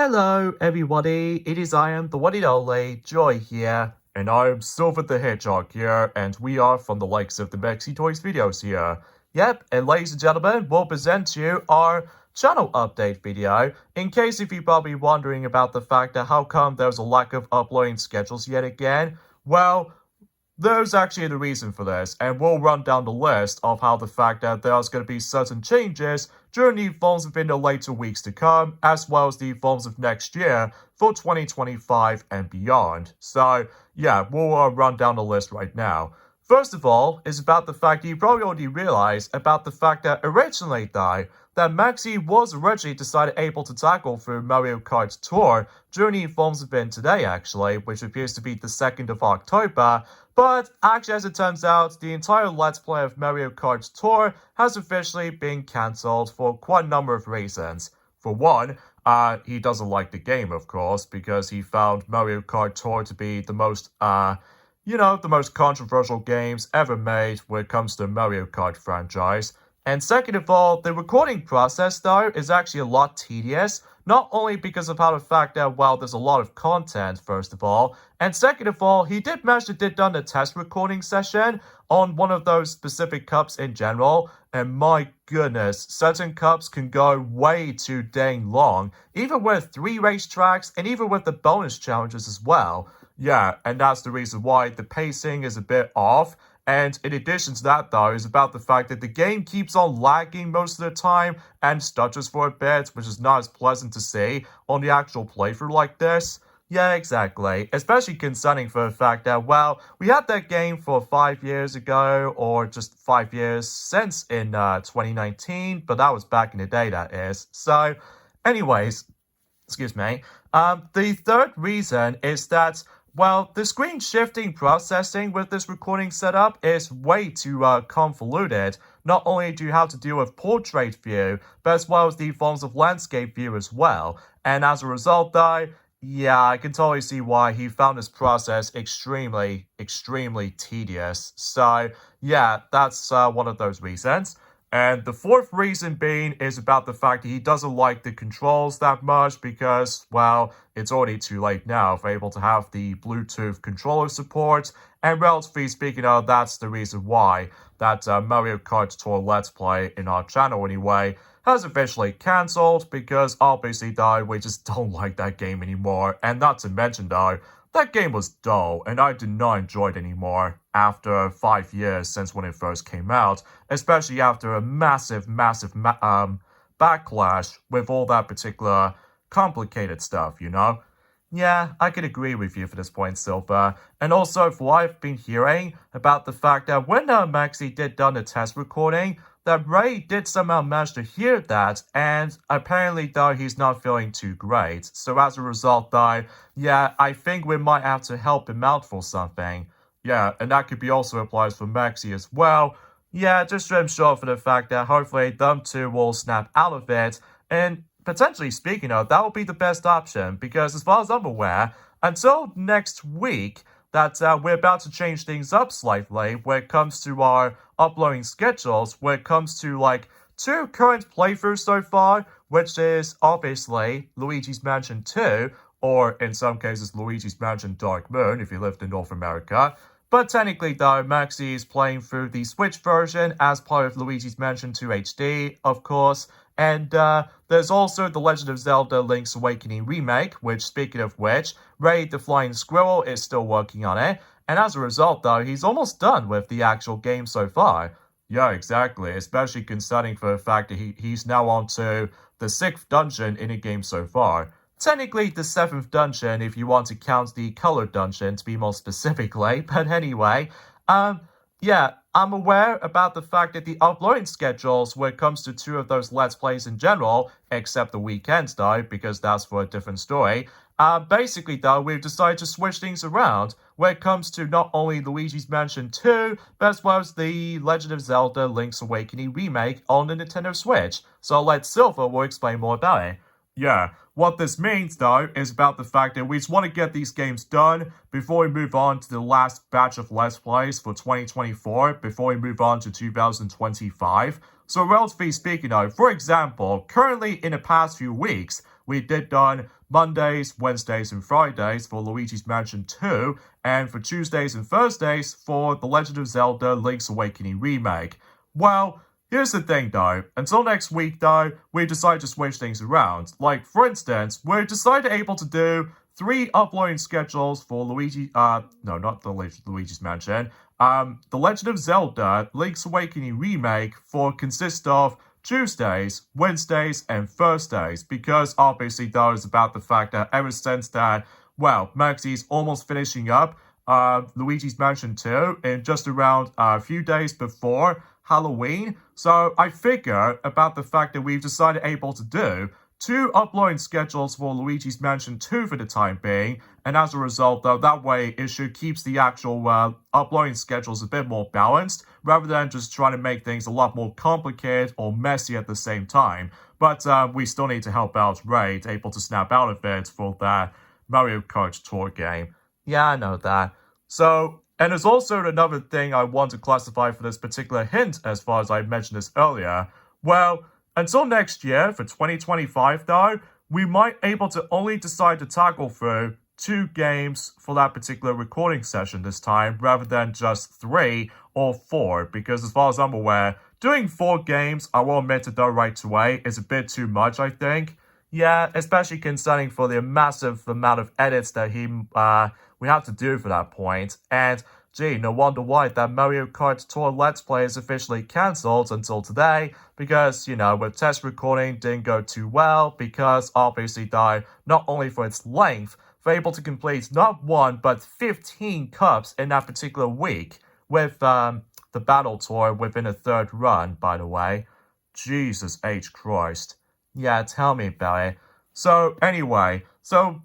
Hello, everybody. It is I am the one and only Joy here, and I'm Silver the Hedgehog here, and we are from the likes of the Mexi Toys videos here. Yep, and ladies and gentlemen, we'll present to you our channel update video. In case if you're probably wondering about the fact that how come there's a lack of uploading schedules yet again, well, there's actually the reason for this, and we'll run down the list of how the fact that there's going to be certain changes during the forms within the later weeks to come, as well as the forms of next year for 2025 and beyond. So, yeah, we'll run down the list right now. First of all, is about the fact that you probably already realized about the fact that originally, though, that Maxi was originally decided able to tackle through Mario Kart Tour during the forms event today, actually, which appears to be the 2nd of October, but actually, as it turns out, the entire Let's Play of Mario Kart Tour has officially been cancelled for quite a number of reasons. For one, he doesn't like the game, of course, because he found Mario Kart Tour to be the most, the most controversial games ever made when it comes to the Mario Kart franchise. And second of all, the recording process, though, is actually a lot tedious, not only because of how the fact that, well, there's a lot of content, first of all, and second of all, he did manage to did done a test recording session on one of those specific cups in general, and my goodness, certain cups can go way too dang long, even with 3 racetracks, and even with the bonus challenges as well. Yeah, and that's the reason why the pacing is a bit off. And in addition to that, though, is about the fact that the game keeps on lagging most of the time and stutters for a bit, which is not as pleasant to see on the actual playthrough like this. Yeah, exactly. Especially concerning for the fact that, well, we had that game for 5 years ago, or just 5 years since in 2019, but that was back in the day, that is. So, anyways, excuse me. The third reason is that, well, the screen shifting processing with this recording setup is way too convoluted. Not only do you have to deal with portrait view, but as well as the forms of landscape view as well. And as a result, though, yeah, I can totally see why he found this process extremely tedious. So, yeah, that's one of those reasons. And the fourth reason being is about the fact that he doesn't like the controls that much because, well, it's already too late now for able to have the Bluetooth controller support. And relatively speaking, that's the reason why that Mario Kart Tour Let's Play in our channel anyway has officially cancelled because obviously, though, we just don't like that game anymore. And not to mention, though, that game was dull, and I did not enjoy it anymore after 5 years since when it first came out, especially after a massive backlash with all that particular complicated stuff, you know? Yeah, I could agree with you for this point, Silver. And also, for what I've been hearing about the fact that when Maxi did done the test recording, that Ray did somehow manage to hear that, and apparently, though, he's not feeling too great. So as a result, though, yeah, I think we might have to help him out for something. Yeah, and that could be also applies for Maxi as well. Yeah, just to ensure for the fact that hopefully them two will snap out of it, and potentially speaking of, that will be the best option, because as far as I'm aware, until next week, that we're about to change things up slightly when it comes to our uploading schedules, when it comes to, like, 2 current playthroughs so far, which is obviously Luigi's Mansion 2, or in some cases Luigi's Mansion Dark Moon if you lived in North America. But technically, though, Maxi is playing through the Switch version as part of Luigi's Mansion 2 HD, of course. And there's also The Legend of Zelda Link's Awakening remake, which, speaking of which, Ray the Flying Squirrel is still working on it. And as a result, though, he's almost done with the actual game so far. Yeah, exactly, especially considering for the fact that he's now on to the 6th dungeon in the game so far. Technically the 7th dungeon if you want to count the color dungeon to be more specifically, but anyway, yeah, I'm aware about the fact that the uploading schedules when it comes to 2 of those Let's Plays in general, except the weekends though, because that's for a different story, basically though, we've decided to switch things around when it comes to not only Luigi's Mansion 2, but as well as the Legend of Zelda Link's Awakening remake on the Nintendo Switch. So I'll let Silver will explain more about it. Yeah, what this means, though, is about the fact that we just want to get these games done before we move on to the last batch of Let's Plays for 2024, before we move on to 2025. So relatively speaking, though, for example, currently in the past few weeks, we did done Mondays, Wednesdays, and Fridays for Luigi's Mansion 2, and for Tuesdays and Thursdays for The Legend of Zelda Link's Awakening Remake. Well, here's the thing though, until next week though, we decided to switch things around. Like, for instance, we decided able to do 3 uploading schedules for Luigi's Mansion. The Legend of Zelda Link's Awakening Remake consists of Tuesdays, Wednesdays, and Thursdays, because obviously that is about the fact that ever since that, well, Maxie's almost finishing up Luigi's Mansion 2 in just around a few days before Halloween. So I figure about the fact that we've decided able to do 2 uploading schedules for Luigi's Mansion 2 for the time being, and as a result though, that way it should keeps the actual uploading schedules a bit more balanced, rather than just trying to make things a lot more complicated or messy at the same time. But we still need to help out Ray to able to snap out of it for that Mario Kart Tour game. Yeah, I know that. So, and there's also another thing I want to classify for this particular hint as far as I mentioned this earlier. Well, until next year, for 2025 though, we might able to only decide to tackle through 2 games for that particular recording session this time, rather than just 3 or 4, because as far as I'm aware, doing 4 games, I will admit it though right away, is a bit too much, I think. Yeah, especially concerning for the massive amount of edits that we have to do for that point, and gee, no wonder why that Mario Kart Tour Let's Play is officially cancelled until today, because, you know, with test recording didn't go too well, because obviously not only for its length, we're able to complete not 1 but 15 cups in that particular week, with the Battle Tour within a 3rd run, by the way. Jesus H. Christ. Yeah, tell me about it. So, anyway,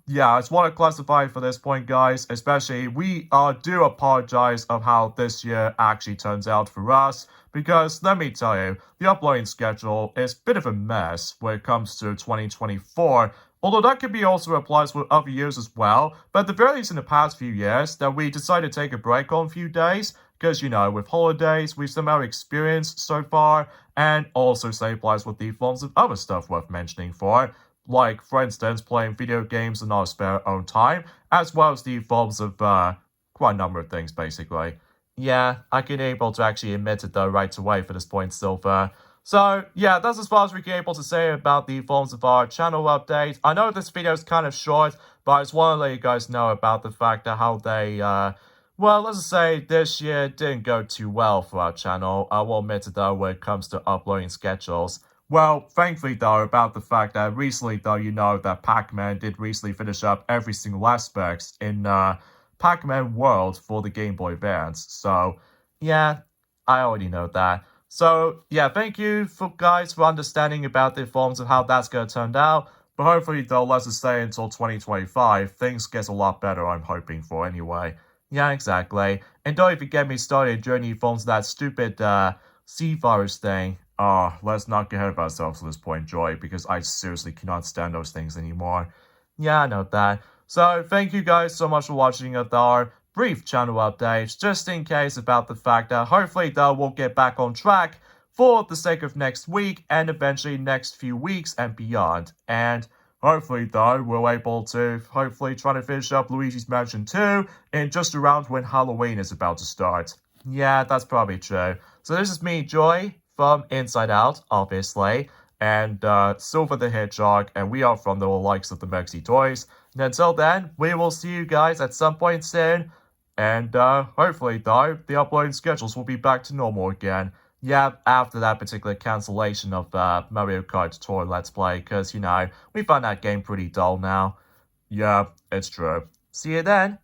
yeah, I just want to classify for this point, guys, especially we do apologize of how this year actually turns out for us, because let me tell you, the uploading schedule is a bit of a mess when it comes to 2024, although that could be also applies for other years as well, but at the very least in the past few years, that we decided to take a break on a few days, because, you know, with holidays, we've somehow experienced so far, and also same applies with the forms of other stuff worth mentioning for, like, for instance, playing video games in our spare own time, as well as the forms of quite a number of things, basically. Yeah, I can able to actually admit it though right away for this point, Silver. So, yeah, that's as far as we can able to say about the forms of our channel update. I know this video is kind of short, but I just want to let you guys know about the fact that how they, well, let's just say this year didn't go too well for our channel. I will admit it though when it comes to uploading schedules. Well, thankfully though, about the fact that recently though, you know that Pac-Man did recently finish up every single aspect in Pac-Man World for the Game Boy Advance. So, yeah, I already know that. So, yeah, thank you guys for understanding about the forms of how that's going to turn out. But hopefully though, let's just say until 2025, things get a lot better, I'm hoping for anyway. Yeah, exactly. And don't even get me started during the forms of that stupid sea virus thing. Let's not get ahead of ourselves at this point, Joy, because I seriously cannot stand those things anymore. Yeah, I know that. So, thank you guys so much for watching our brief channel update, just in case about the fact that hopefully though we'll get back on track for the sake of next week and eventually next few weeks and beyond. And hopefully though we're able to hopefully try to finish up Luigi's Mansion 2 in just around when Halloween is about to start. Yeah, that's probably true. So this is me, Joy, from Inside Out, obviously, and Silver the Hedgehog, and we are from the likes of the Mexi Toys. And until then, we will see you guys at some point soon, and hopefully, though, the uploading schedules will be back to normal again. Yeah, after that particular cancellation of Mario Kart Tour Let's Play, because, you know, we find that game pretty dull now. Yeah, it's true. See you then.